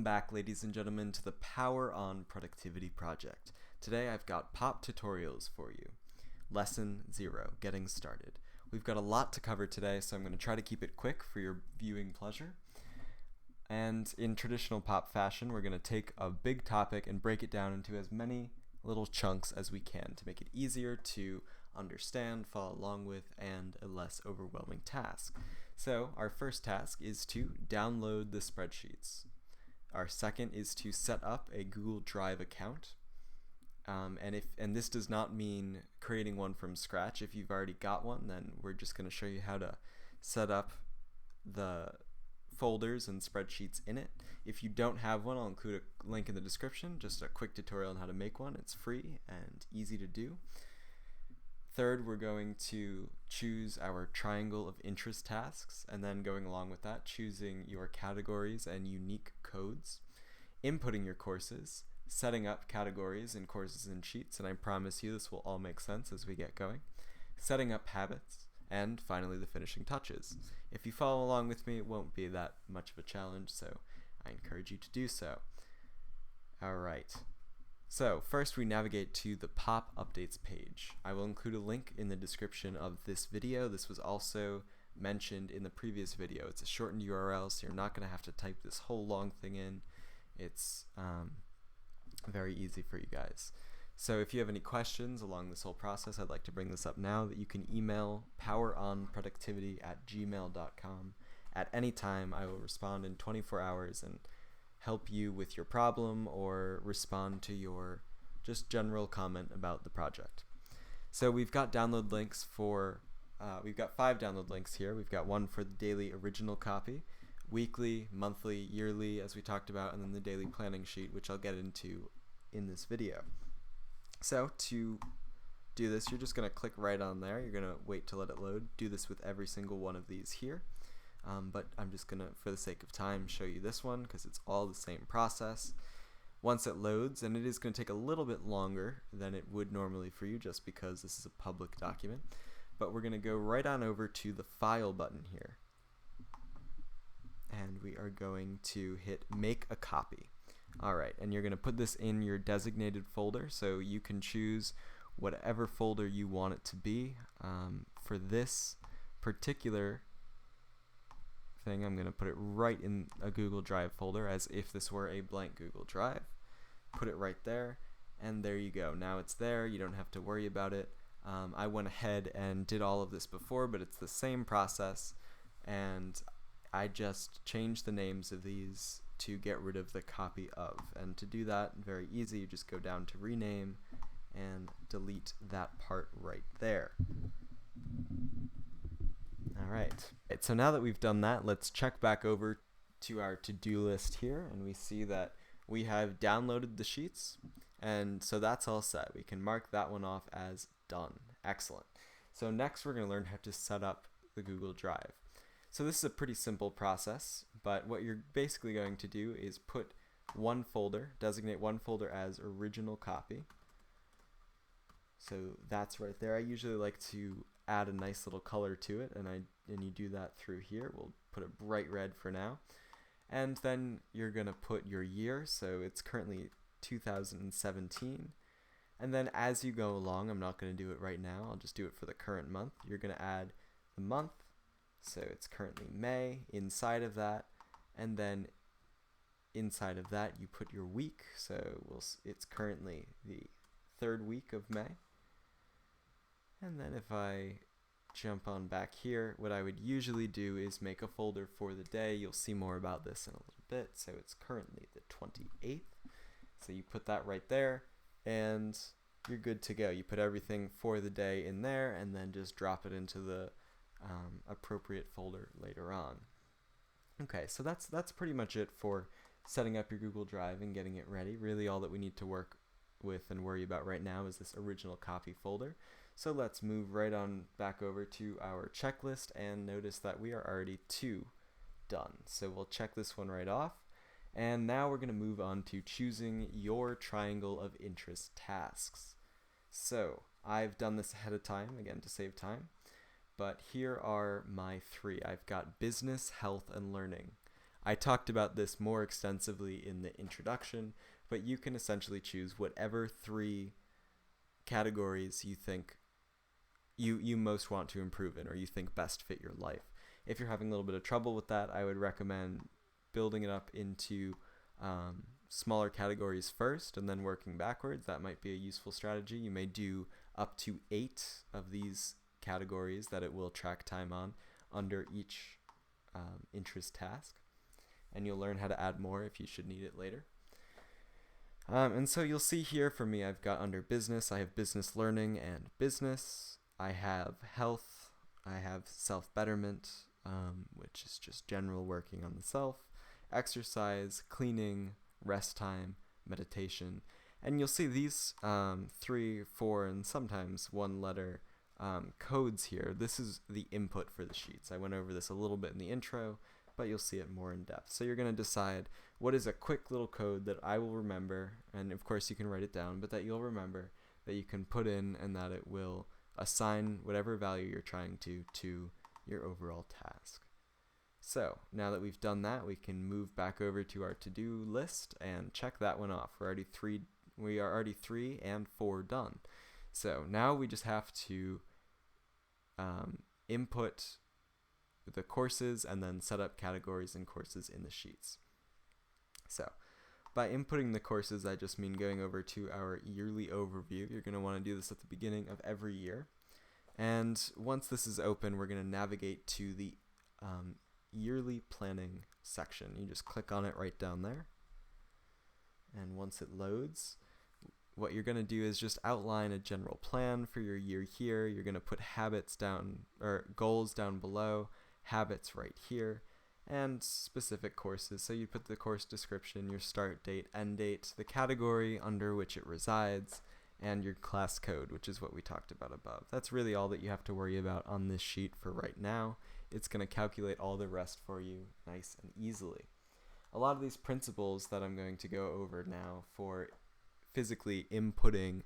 back, ladies and gentlemen, to the Power on Productivity project. Today I've got POPP tutorials for you. Lesson 0, getting started. We've got a lot to cover today, so I'm going to try to keep it quick for your viewing pleasure. And in traditional POPP fashion, we're going to take a big topic and break it down into as many little chunks as we can to make it easier to understand, follow along with, and a less overwhelming task. So our first task is to download the spreadsheets. Our second is to set up a Google Drive account. And this does not mean creating one from scratch. If you've already got one, then we're just going to show you how to set up the folders and spreadsheets in it. If you don't have one, I'll include a link in the description, just a quick tutorial on how to make one. It's free and easy to do. Third, we're going to choose our triangle of interest tasks, and then going along with that, choosing your categories and unique codes, inputting your courses, setting up categories in courses and sheets, and I promise you this will all make sense as we get going, setting up habits, and finally the finishing touches. If you follow along with me, it won't be that much of a challenge, so I encourage you to do so. Alright. So first we navigate to the POPP updates page. I will include a link in the description of this video. This was also mentioned in the previous video. It's a shortened URL, so you're not going to have to type this whole long thing in. It's very easy for you guys. So if you have any questions along this whole process, I'd like to bring this up now, that you can email poweronproductivity@gmail.com at any time. I will respond in 24 hours and help you with your problem or respond to your just general comment about the project. So we've got download links for, we've got 5 download links here. We've got one for the daily original copy, weekly, monthly, yearly, as we talked about, and then the daily planning sheet, which I'll get into in this video. So to do this, you're just going to click right on there. You're going to wait to let it load. Do this with every single one of these here. But I'm just going to, for the sake of time, show you this one because it's all the same process. Once it loads, and it is going to take a little bit longer than it would normally for you just because this is a public document, but we're going to go right on over to the File button here. And we are going to hit Make a Copy. Alright, and you're going to put this in your designated folder, so you can choose whatever folder you want it to be. For this particular thing, I'm going to put it right in a Google Drive folder as if this were a blank Google Drive. Put it right there, and there you go. Now it's there. You don't have to worry about it. I went ahead and did all of this before, but it's the same process, and I just changed the names of these to get rid of the copy of. And to do that, very easy, you just go down to rename and delete that part right there. Alright, so now that we've done that, let's check back over to our to-do list here, and we see that we have downloaded the sheets, and so that's all set. We can mark that one off as done. Excellent. So next we're going to learn how to set up the Google Drive. So this is a pretty simple process, but what you're basically going to do is put one folder, designate one folder as original copy. So that's right there. I usually like to add a nice little color to it, and you do that through here. We'll put it bright red for now. And then you're going to put your year, so it's currently 2017. And then as you go along, I'm not going to do it right now, I'll just do it for the current month. You're going to add the month, so it's currently May, inside of that, and then inside of that you put your week, so it's currently the 3rd week of May. And then if I jump on back here, what I would usually do is make a folder for the day. You'll see more about this in a little bit. So it's currently the 28th. So you put that right there, and you're good to go. You put everything for the day in there, and then just drop it into the appropriate folder later on. Okay, so that's pretty much it for setting up your Google Drive and getting it ready. Really all that we need to work with and worry about right now is this original copy folder. So let's move right on back over to our checklist and notice that we are already 2 done. So we'll check this one right off. And now we're going to move on to choosing your triangle of interest tasks. So I've done this ahead of time, again to save time, but here are my 3. I've got business, health, and learning. I talked about this more extensively in the introduction, but you can essentially choose whatever 3 categories you think you most want to improve in, or you think best fit your life. If you're having a little bit of trouble with that, I would recommend building it up into smaller categories first and then working backwards. That might be a useful strategy. You may do up to 8 of these categories that it will track time on under each interest task, and you'll learn how to add more if you should need it later. And so you'll see here for me, I've got under business, I have business learning and business. I have health, I have self-betterment, which is just general working on the self, exercise, cleaning, rest time, meditation. And you'll see these 3, 4, and sometimes 1 letter codes here. This is the input for the sheets. I went over this a little bit in the intro, but you'll see it more in depth. So you're going to decide what is a quick little code that I will remember, and of course you can write it down, but that you'll remember, that you can put in, and that it will assign whatever value you're trying to your overall task. So now that we've done that, we can move back over to our to-do list and check that one off. We are already 3 and 4 done. So now we just have to input the courses and then set up categories and courses in the sheets. So by inputting the courses, I just mean going over to our yearly overview. You're going to want to do this at the beginning of every year. And once this is open, we're going to navigate to the yearly planning section. You just click on it right down there. And once it loads, what you're going to do is just outline a general plan for your year here. You're going to put habits down, or goals down below, habits right here, and specific courses. So you put the course description, your start date, end date, the category under which it resides, and your class code, which is what we talked about above. That's really all that you have to worry about on this sheet for right now. It's going to calculate all the rest for you nice and easily. A lot of these principles that I'm going to go over now for physically inputting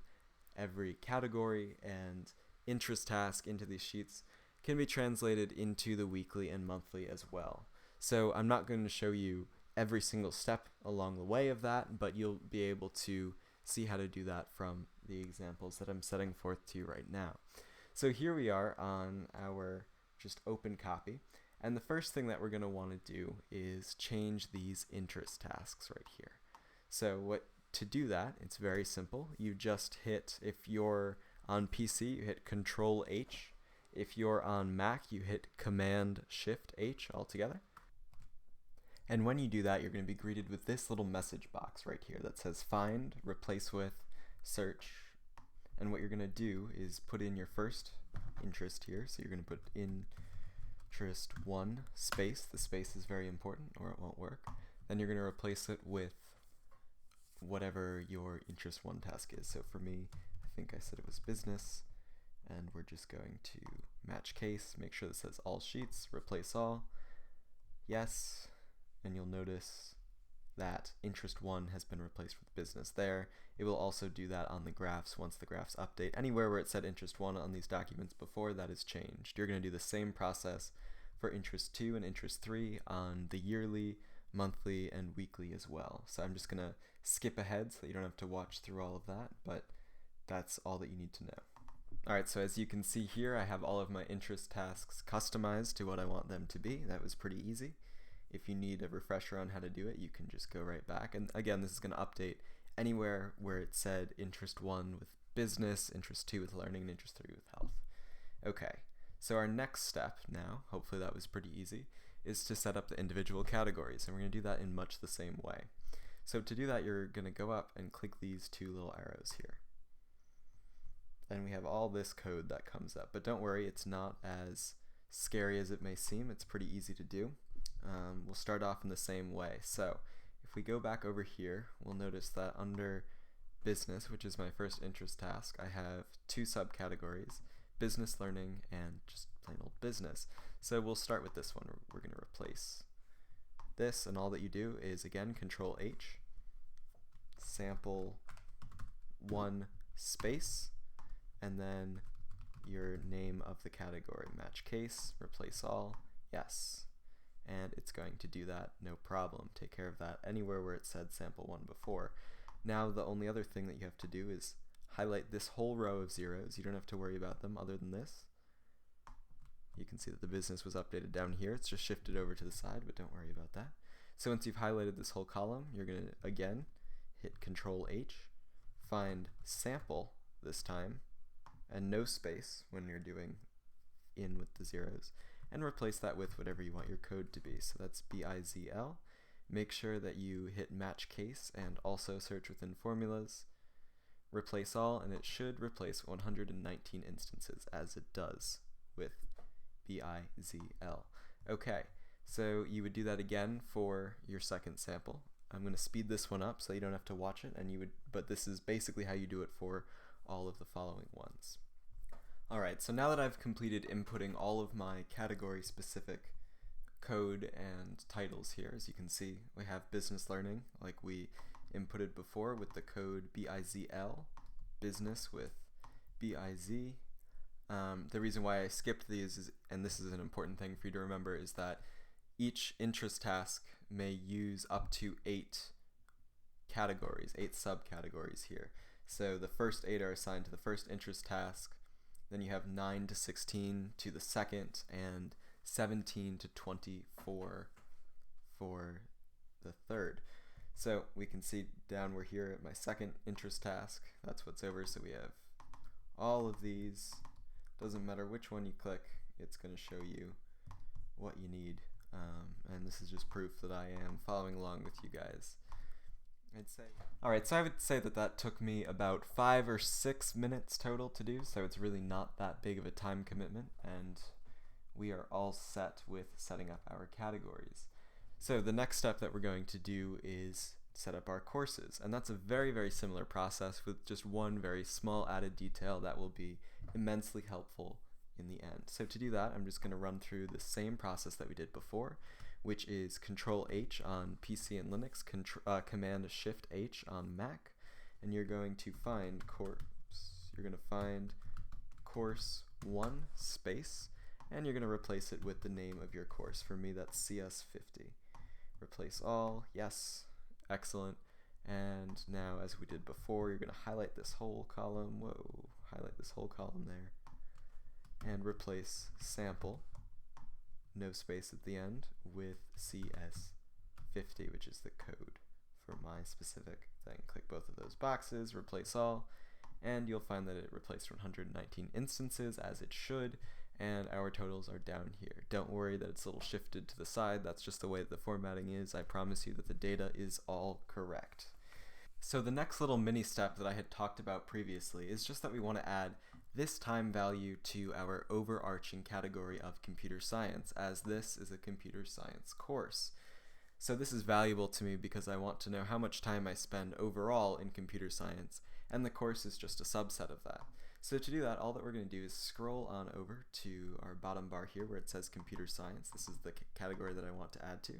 every category and interest task into these sheets can be translated into the weekly and monthly as well. So I'm not going to show you every single step along the way of that, but you'll be able to see how to do that from the examples that I'm setting forth to you right now. So here we are on our just open copy, and the first thing that we're going to want to do is change these interest tasks right here. So to do that, it's very simple. You just hit, if you're on PC, you hit Control H. If you're on Mac, you hit Command Shift H altogether. And when you do that, you're going to be greeted with this little message box right here that says find, replace with, search. And what you're going to do is put in your first interest here. So you're going to put interest 1 space. The space is very important or it won't work. Then you're going to replace it with whatever your interest 1 task is. So for me, I think I said it was business. And we're just going to match case, make sure this says all sheets, replace all, yes, and you'll notice that interest 1 has been replaced with business there. It will also do that on the graphs once the graphs update. Anywhere where it said interest 1 on these documents before, that is changed. You're going to do the same process for interest 2 and interest 3 on the yearly, monthly, and weekly as well. So I'm just going to skip ahead so that you don't have to watch through all of that, but that's all that you need to know. Alright, so as you can see here, I have all of my interest tasks customized to what I want them to be. That was pretty easy. If you need a refresher on how to do it, you can just go right back. And again, this is going to update anywhere where it said interest 1 with business, interest 2 with learning, and interest 3 with health. Okay, so our next step now, hopefully that was pretty easy, is to set up the individual categories. And we're going to do that in much the same way. So to do that, you're going to go up and click these 2 little arrows here. And we have all this code that comes up. But don't worry, it's not as scary as it may seem. It's pretty easy to do. We'll start off in the same way. So if we go back over here, we'll notice that under business, which is my first interest task, I have 2 subcategories, business learning and just plain old business. So we'll start with this one. We're going to replace this, and all that you do is, again, Control H, sample 1 space, and then your name of the category, match case, replace all, yes. and it's going to do that no problem. Take care of that anywhere where it said sample 1 before. Now the only other thing that you have to do is highlight this whole row of zeros. You don't have to worry about them other than this. You can see that the business was updated down here. It's just shifted over to the side, but don't worry about that. So once you've highlighted this whole column, you're going to, again, hit Control H, find sample this time, and no space when you're doing in with the zeros, and replace that with whatever you want your code to be. So that's BIZL. Make sure that you hit match case and also search within formulas. Replace all, and it should replace 119 instances as it does with BIZL. Okay, so you would do that again for your second sample. I'm going to speed this one up so you don't have to watch it, but this is basically how you do it for all of the following ones. Alright, so now that I've completed inputting all of my category-specific code and titles here, as you can see, we have business learning, like we inputted before with the code BIZL, business with BIZ. The reason why I skipped these is, and this is an important thing for you to remember, is that each interest task may use up to 8 categories, 8 subcategories here. So the first 8 are assigned to the first interest task, then you have 9 to 16 to the second, and 17 to 24 for the third. So we can see down we're here at my second interest task. That's what's over. So we have all of these. Doesn't matter which one you click, it's going to show you what you need. And this is just proof that I am following along with you guys. Alright, so I would say that that took me about 5 or 6 minutes total to do, so it's really not that big of a time commitment, and we are all set with setting up our categories. So the next step that we're going to do is set up our courses, and that's a very, very similar process with just one very small added detail that will be immensely helpful in the end. So to do that, I'm just going to run through the same process that we did before, which is Control H on PC and Linux, Command Shift H on Mac, and you're going to find course 1 space, and you're going to replace it with the name of your course. For me, that's CS50. Replace all, yes, excellent. And now, as we did before, you're going to highlight this whole column, highlight this whole column there, and replace sample, no space at the end, with CS50, which is the code for my specific thing. Click both of those boxes, replace all, and you'll find that it replaced 119 instances as it should, and our totals are down here. Don't worry that it's a little shifted to the side, that's just the way that the formatting is. I promise you that the data is all correct. So the next little mini step that I had talked about previously is just that we want to add this time value to our overarching category of computer science, as this is a computer science course. So this is valuable to me because I want to know how much time I spend overall in computer science, and the course is just a subset of that. So to do that, all that we're going to do is scroll on over to our bottom bar here where it says computer science. This is the category that I want to add to,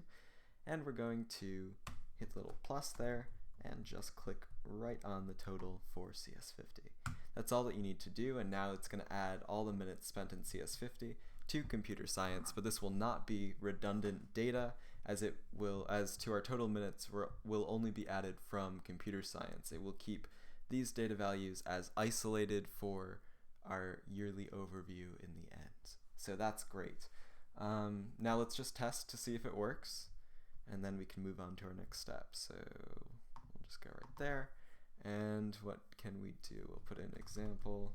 and we're going to hit the little plus there and just click right on the total for CS50. That's all that you need to do, and now it's going to add all the minutes spent in CS50 to computer science, but this will not be redundant data, as to our total minutes will only be added from computer science. It will keep these data values as isolated for our yearly overview in the end. So that's great. Now let's just test to see if it works, and then we can move on to our next step. So we'll just go right there. And what can we do? We'll put in example.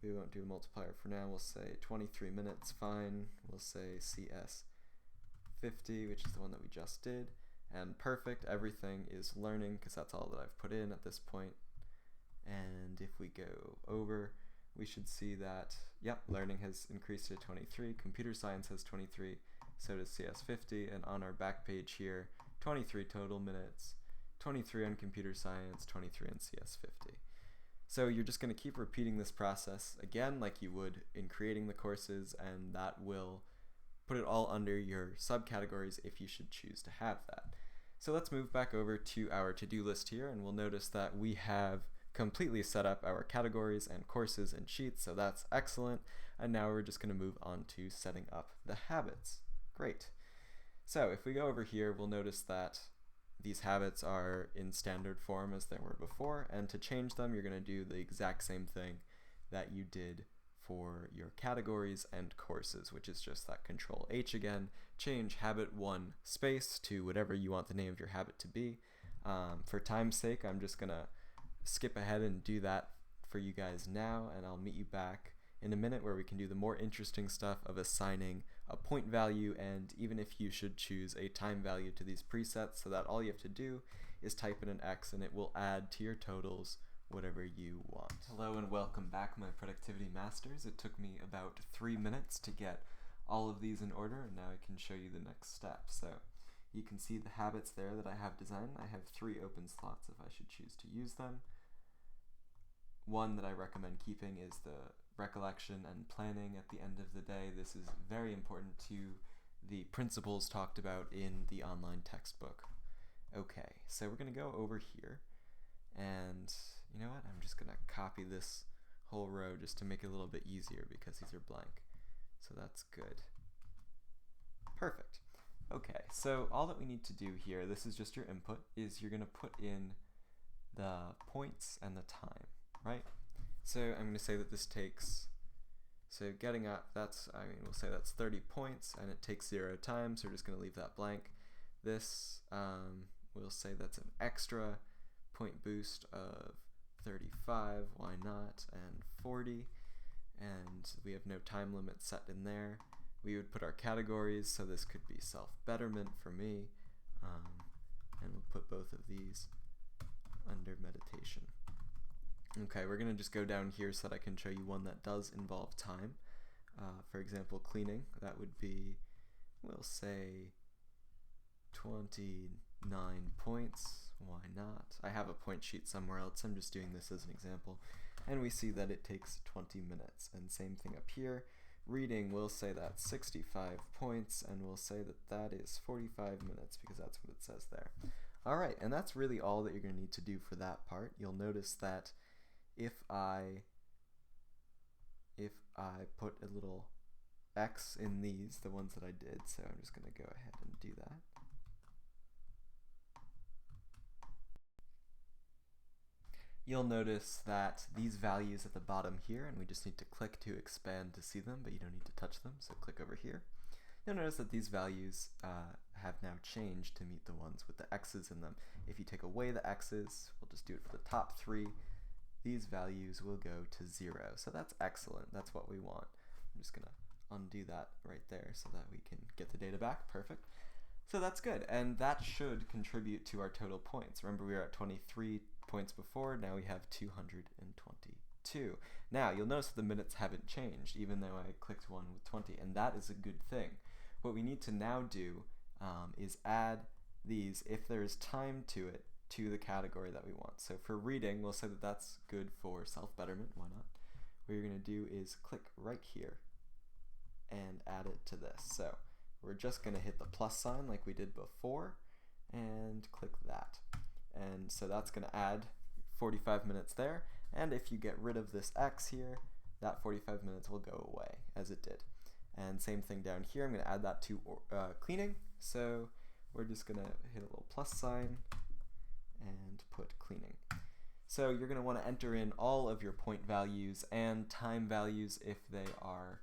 We won't do a multiplier for now. We'll say 23 minutes, fine. We'll say CS50, which is the one that we just did. And perfect, everything is learning because that's all that I've put in at this point. And if we go over, we should see that, yep, learning has increased to 23, computer science has 23, so does CS50, and on our back page here, 23 total minutes, 23 on computer science, 23 on CS50. So you're just going to keep repeating this process again like you would in creating the courses, and that will put it all under your subcategories if you should choose to have that. So let's move back over to our to-do list here, and we'll notice that we have completely set up our categories and courses and sheets, so that's excellent. And now we're just going to move on to setting up the habits. Great. So if we go over here, we'll notice that these habits are in standard form as they were before, and to change them, you're going to do the exact same thing that you did for your categories and courses, which is just that Control H again, change habit 1 space to whatever you want the name of your habit to be. For time's sake, I'm just going to skip ahead and do that for you guys now, and I'll meet you back in a minute where we can do the more interesting stuff of assigning a point value, and even if you should choose a time value to these presets, so that all you have to do is type in an X and it will add to your totals whatever you want. Hello and welcome back, my productivity masters. It took me about 3 minutes to get all of these in order, and now I can show you the next step. So you can see the habits there that I have designed. I have 3 open slots if I should choose to use them. One that I recommend keeping is the recollection and planning at the end of the day. This is very important to the principles talked about in the online textbook. Okay, so we're going to go over here, and you know what? I'm just going to copy this whole row just to make it a little bit easier because these are blank. So that's good. Perfect. Okay, so all that we need to do here, this is just your input, is you're going to put in the points and the time, right? So I'm going to say that this takes, so getting up, we'll say that's 30 points and it takes 0 time, so we're just going to leave that blank. This, we'll say that's an extra point boost of 35, why not, and 40, and we have no time limit set in there. We would put our categories, so this could be self-betterment for me, and we'll put both of these under meditation. Okay, we're going to just go down here so that I can show you one that does involve time. For example, cleaning, that would be, we'll say 29 points, why not? I have a point sheet somewhere else, I'm just doing this as an example. And we see that it takes 20 minutes. And same thing up here. Reading, we'll say that's 65 points, and we'll say that that is 45 minutes because that's what it says there. Alright, and that's really all that you're going to need to do for that part. You'll notice that if I put a little X in these, the ones that I did, so I'm just going to go ahead and do that. You'll notice that these values at the bottom here, and we just need to click to expand to see them, but you don't need to touch them, so click over here. You'll notice that these values have now changed to meet the ones with the X's in them. If you take away the X's, we'll just do it for the top 3, these values will go to 0. So that's excellent, that's what we want. I'm just going to undo that right there so that we can get the data back, perfect. So that's good, and that should contribute to our total points. Remember, we were at 23 points before, now we have 222. Now, you'll notice that the minutes haven't changed, even though I clicked one with 20, and that is a good thing. What we need to now do is add these, if there's time to it, to the category that we want. So for reading, we'll say that that's good for self-betterment, why not? What you're going to do is click right here and add it to this. So we're just going to hit the plus sign like we did before and click that. And so that's going to add 45 minutes there, and if you get rid of this X here, that 45 minutes will go away as it did. And same thing down here, I'm going to add that to cleaning, so we're just going to hit a little plus sign and put cleaning. So you're going to want to enter in all of your point values and time values if they are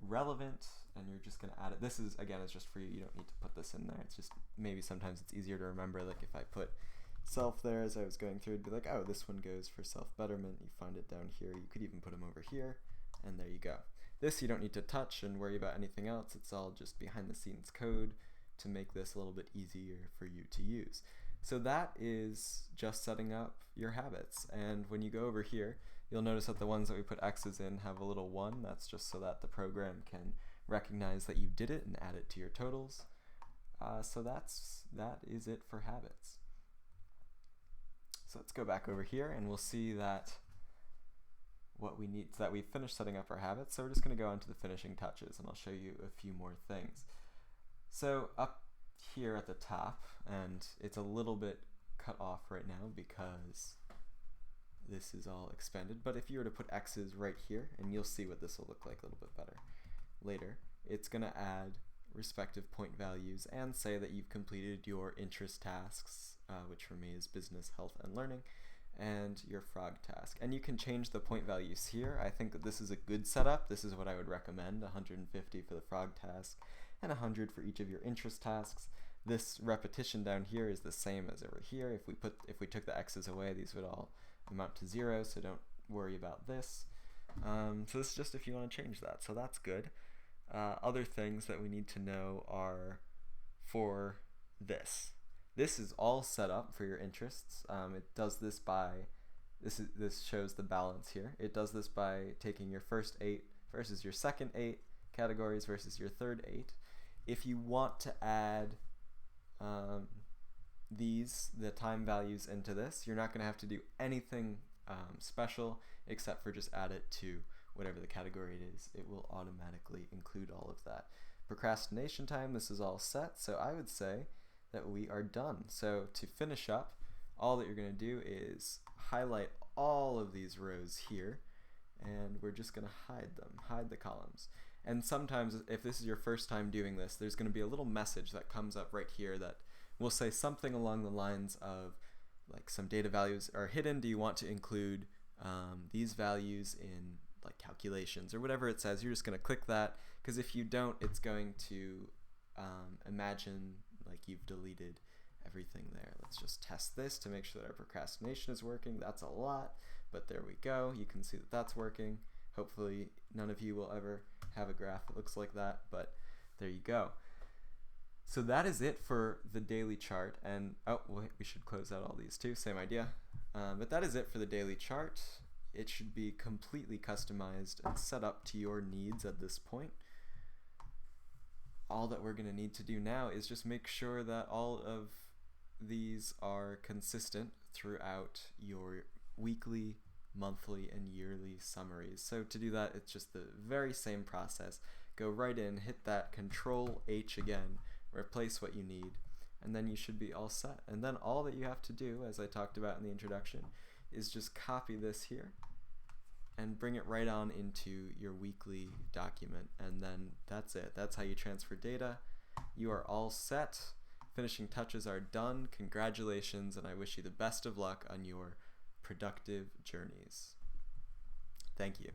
relevant, and you're just going to add it. This is, again, it's just for you, you don't need to put this in there, it's just maybe sometimes it's easier to remember, like if I put self there as I was going through, it'd be like, oh, this one goes for self-betterment, you find it down here, you could even put them over here, and there you go. This you don't need to touch and worry about anything else, it's all just behind the scenes code to make this a little bit easier for you to use. So that is just setting up your habits, and when you go over here, you'll notice that the ones that we put X's in have a little 1, that's just so that the program can recognize that you did it and add it to your totals. So that is it for habits. So let's go back over here and we'll see that what we need, so that we've finished setting up our habits. So we're just going to go into the finishing touches and I'll show you a few more things. So up here at the top, and it's a little bit cut off right now because this is all expanded, but if you were to put X's right here, and you'll see what this will look like a little bit better later, it's going to add respective point values and say that you've completed your interest tasks, which for me is business, health, and learning, and your frog task. And you can change the point values here. I think that this is a good setup. This is what I would recommend, 150 for the frog task and 100 for each of your interest tasks. This repetition down here is the same as over here. If we took the x's away, these would all amount to 0, so don't worry about this. So this is just if you want to change that, so that's good. Other things that we need to know are for this. This is all set up for your interests. It does this by, this shows the balance here. It does this by taking your first 8 versus your second 8 categories versus your third 8. If you want to add the time values into this, you're not going to have to do anything special except for just add it to whatever the category it is. It will automatically include all of that. Procrastination time, this is all set, so I would say that we are done. So to finish up, all that you're going to do is highlight all of these rows here, and we're just going to hide them, hide the columns. And sometimes if this is your first time doing this, there's going to be a little message that comes up right here that will say something along the lines of, like, some data values are hidden. Do you want to include these values in like calculations or whatever it says? You're just going to click that, because if you don't, it's going to imagine like you've deleted everything there. Let's just test this to make sure that our procrastination is working. That's a lot, but there we go. You can see that that's working. Hopefully none of you will ever have a graph that looks like that, but there you go. So that is it for the daily chart, and oh, we should close out all these too, same idea. But that is it for the daily chart. It should be completely customized and set up to your needs at this point. All that we're going to need to do now is just make sure that all of these are consistent throughout your weekly, monthly, and yearly summaries. So to do that, it's just the very same process. Go right in, hit that Control H again, replace what you need, and then you should be all set. And then all that you have to do, as I talked about in the introduction, is just copy this here and bring it right on into your weekly document, and then that's it. That's how you transfer data. You are all set. Finishing touches are done. Congratulations, and I wish you the best of luck on your productive journeys. Thank you.